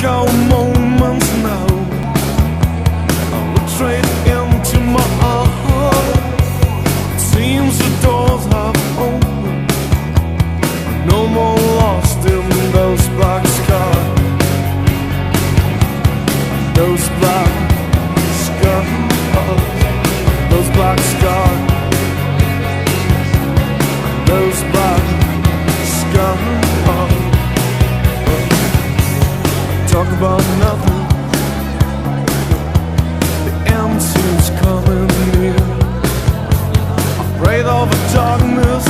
our moments now. I will trade into my heart. It seems the doors have opened. No more lost in those black skies. Those black skies. Those black skies. Those black skies. Talk about nothing. The end seems coming near. Afraid of the darkness.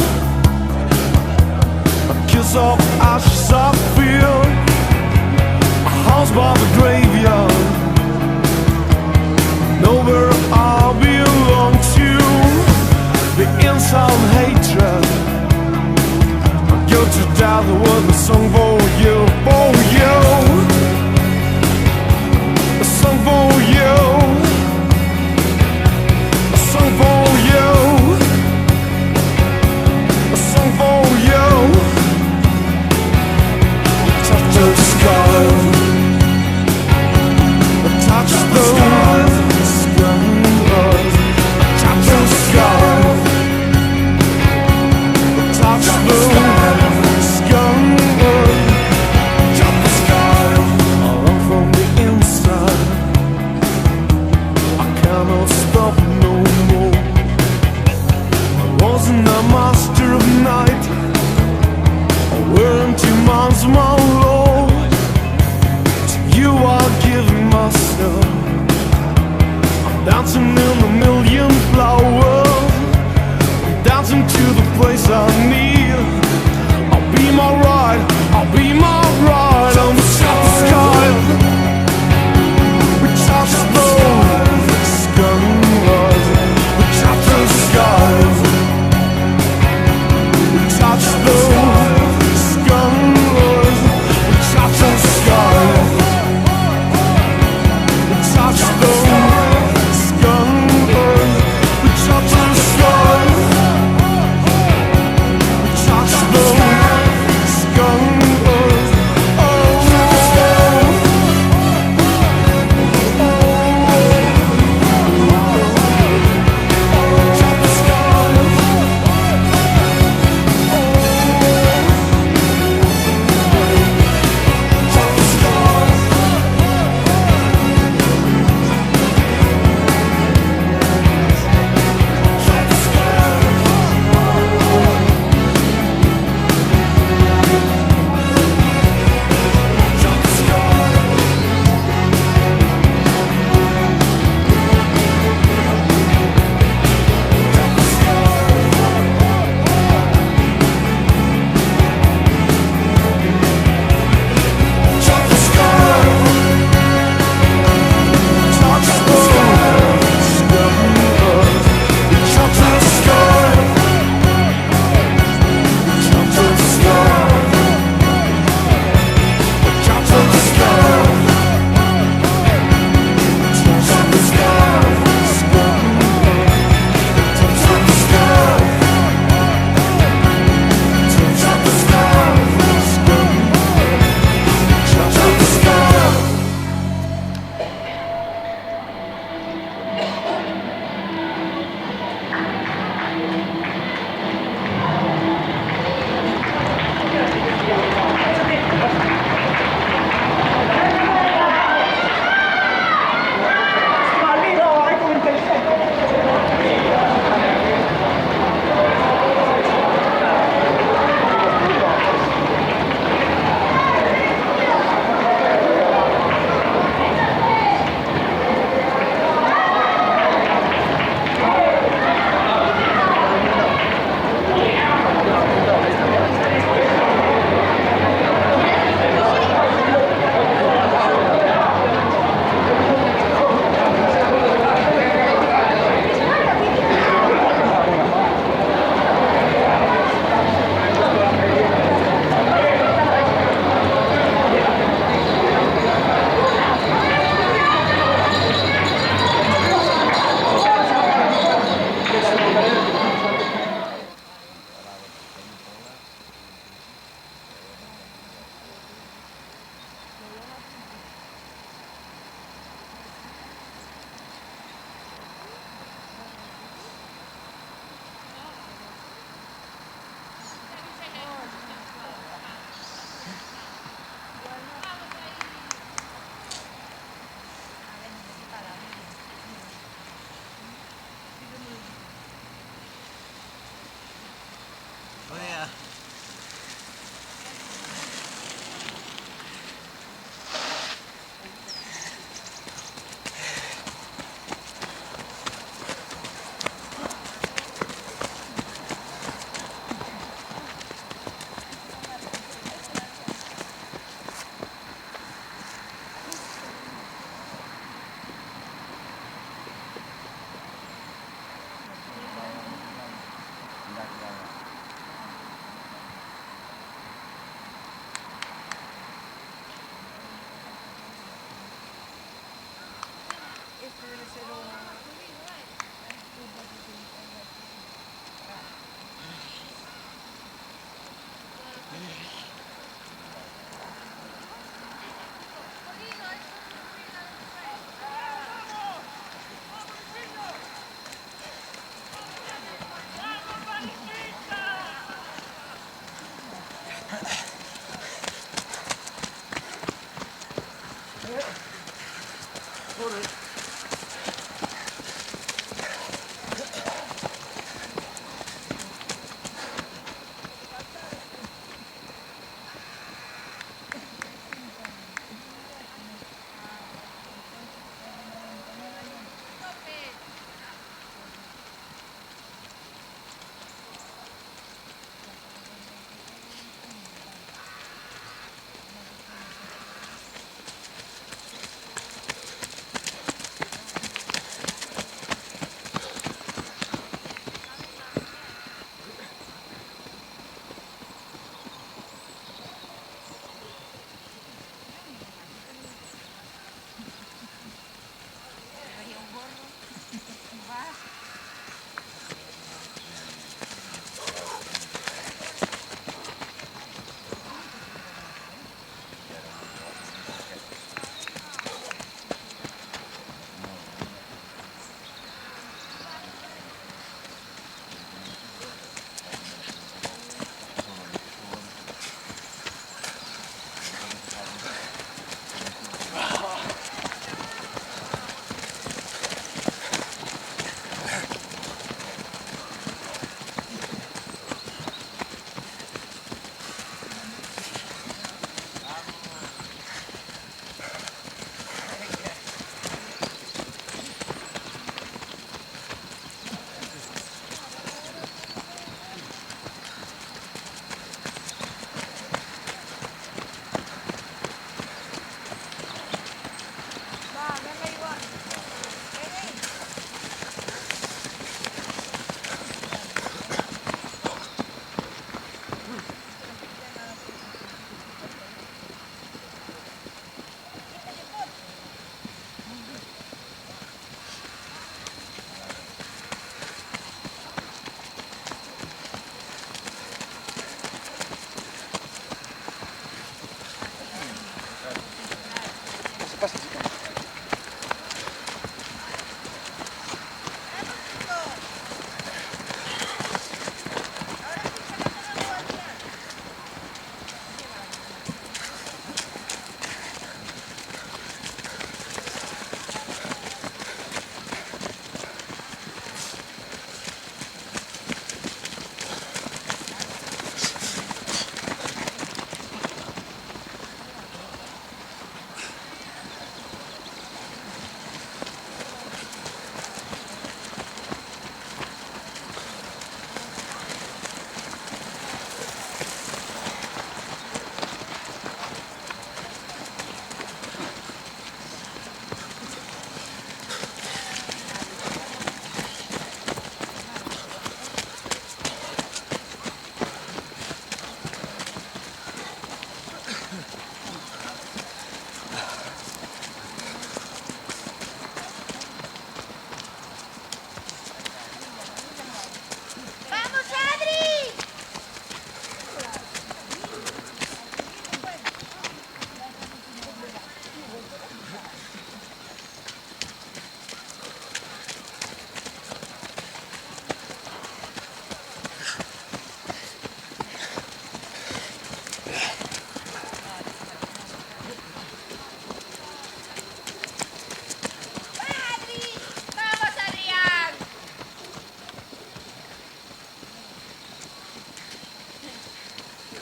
A kiss of ashes I feel. A house by the graveyard. Nowhere I belong to. The inside hatred. I go to death with a song for you, for you. A song for you. A song for you. A song for you. Touch the sky. Touch the sky. Touch the sky. Touch the sky. Master of night, I weren't two months, my lord. To you I'll give myself. I'm dancing in a million flowers. I'm dancing to the place I need. I'll be my ride, I'll be my ride. On the sky, we touch the sky. We touch the sky. Touch the skies, touch the sky, touch the skies.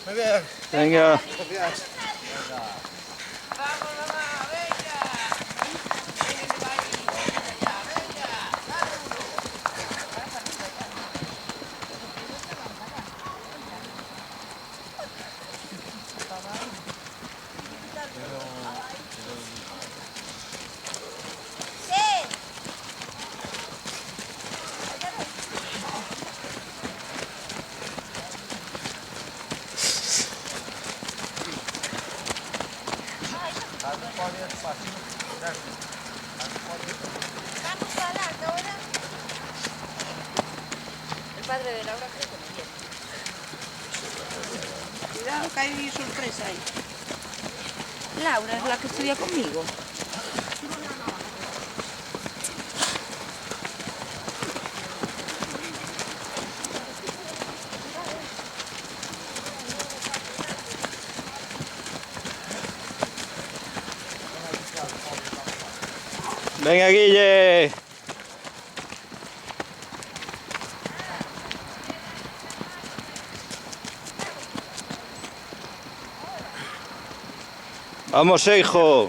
Muy bien. Venga. Gracias. Vamos, mamá, venga. Vamos para adelante ahora. El padre de Laura creo que me viene. Cuidado que hay sorpresa ahí. Laura es la que estudia conmigo. Venga, Guille. Vamos, hijo.